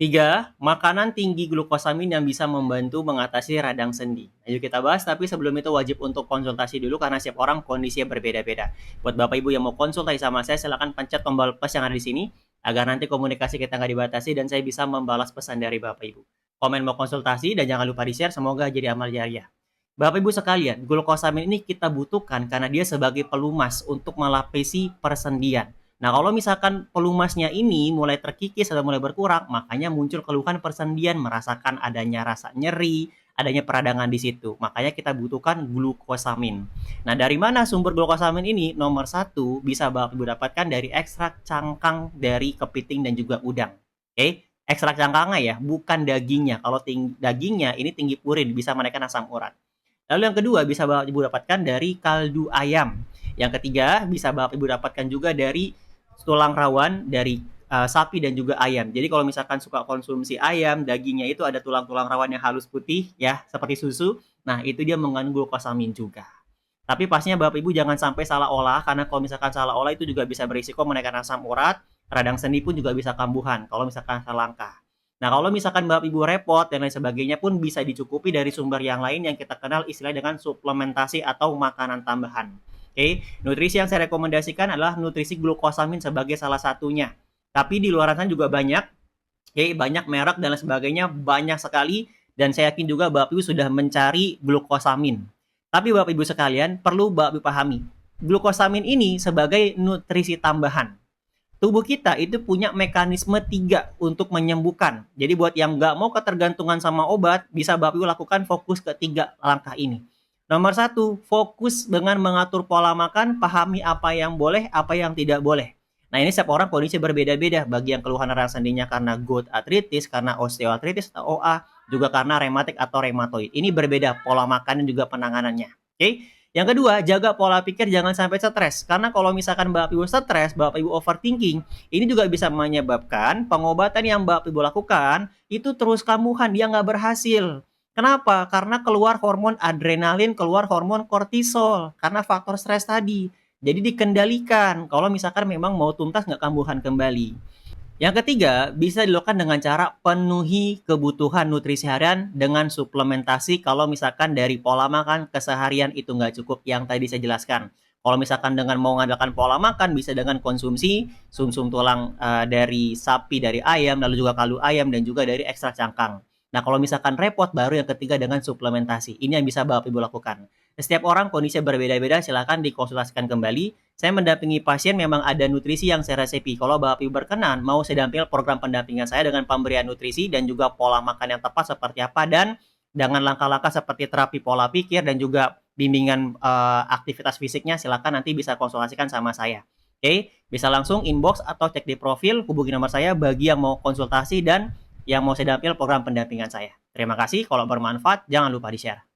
3. Makanan tinggi glukosamin yang bisa membantu mengatasi radang sendi. Ayo kita bahas, tapi sebelum itu wajib untuk konsultasi dulu karena setiap orang kondisinya berbeda-beda. Buat Bapak Ibu yang mau konsultasi sama saya, silahkan pencet tombol plus yang ada di sini agar nanti komunikasi kita nggak dibatasi dan saya bisa membalas pesan dari Bapak Ibu. Komen mau konsultasi dan jangan lupa di-share, semoga jadi amal jariah. Bapak Ibu sekalian, glukosamin ini kita butuhkan karena dia sebagai pelumas untuk melapisi persendian. Nah, kalau misalkan pelumasnya ini mulai terkikis atau mulai berkurang, makanya muncul keluhan persendian, merasakan adanya rasa nyeri, adanya peradangan di situ. Makanya kita butuhkan glukosamin. Nah, dari mana sumber glukosamin ini? Nomor satu, bisa Bapak Ibu dapatkan dari ekstrak cangkang dari kepiting dan juga udang. Oke, ekstrak cangkangnya ya, bukan dagingnya. Kalau dagingnya ini tinggi purin, bisa menaikkan asam urat. Lalu yang kedua, bisa Bapak Ibu dapatkan dari kaldu ayam. Yang ketiga, bisa Bapak Ibu dapatkan juga dari tulang rawan dari sapi dan juga ayam. Jadi kalau misalkan suka konsumsi ayam, dagingnya itu ada tulang-tulang rawan yang halus putih ya, seperti susu. Nah, itu dia mengandung glukosamin juga. Tapi pastinya Bapak Ibu jangan sampai salah olah, karena kalau misalkan salah olah itu juga bisa berisiko menaikkan asam urat, radang sendi pun juga bisa kambuhan kalau misalkan salah langkah. Nah, kalau misalkan Bapak Ibu repot dan lain sebagainya pun bisa dicukupi dari sumber yang lain yang kita kenal istilah dengan suplementasi atau makanan tambahan. Oke, nutrisi yang saya rekomendasikan adalah nutrisi glukosamin sebagai salah satunya. Tapi di luar sana juga banyak, oke, banyak merek dan lain sebagainya, banyak sekali. Dan saya yakin juga Bapak Ibu sudah mencari glukosamin. Tapi Bapak Ibu sekalian, perlu Bapak Ibu pahami, glukosamin ini sebagai nutrisi tambahan. Tubuh kita itu punya mekanisme 3 untuk menyembuhkan. Jadi buat yang nggak mau ketergantungan sama obat, bisa Bapak Ibu lakukan fokus ke 3 langkah ini. Nomor 1, fokus dengan mengatur pola makan, pahami apa yang boleh, apa yang tidak boleh. Nah, ini setiap orang kondisi berbeda-beda. Bagi yang keluhan radang sendinya karena gout arthritis, karena osteoartritis atau OA, juga karena rematik atau rheumatoid. Ini berbeda pola makan dan juga penanganannya. Oke? Yang kedua, jaga pola pikir, jangan sampai stres. Karena kalau misalkan Bapak Ibu stres, Bapak Ibu overthinking, ini juga bisa menyebabkan pengobatan yang Bapak Ibu lakukan itu terus kambuhan, dia nggak berhasil. Kenapa? Karena keluar hormon adrenalin, keluar hormon kortisol, karena faktor stres tadi. Jadi dikendalikan kalau misalkan memang mau tuntas nggak kambuhan kembali. Yang ketiga, bisa dilakukan dengan cara penuhi kebutuhan nutrisi harian dengan suplementasi kalau misalkan dari pola makan keseharian itu nggak cukup yang tadi saya jelaskan. Kalau misalkan dengan mau mengandalkan pola makan, bisa dengan konsumsi sumsum tulang dari sapi, dari ayam, lalu juga kaldu ayam, dan juga dari ekstrak cangkang. Nah, kalau misalkan repot, baru yang ketiga dengan suplementasi. Ini yang bisa Bapak Ibu lakukan. Setiap orang kondisinya berbeda-beda, silakan dikonsultasikan kembali. Saya mendampingi pasien, memang ada nutrisi yang saya resepi. Kalau Bapak Ibu berkenan, mau saya dampingi program pendampingan saya dengan pemberian nutrisi dan juga pola makan yang tepat seperti apa, dan dengan langkah-langkah seperti terapi pola pikir dan juga bimbingan aktivitas fisiknya, silakan nanti bisa konsultasikan sama saya. Oke, bisa langsung inbox atau cek di profil, hubungi nomor saya bagi yang mau konsultasi dan yang mau saya dampingi program pendampingan saya. Terima kasih, kalau bermanfaat jangan lupa di-share.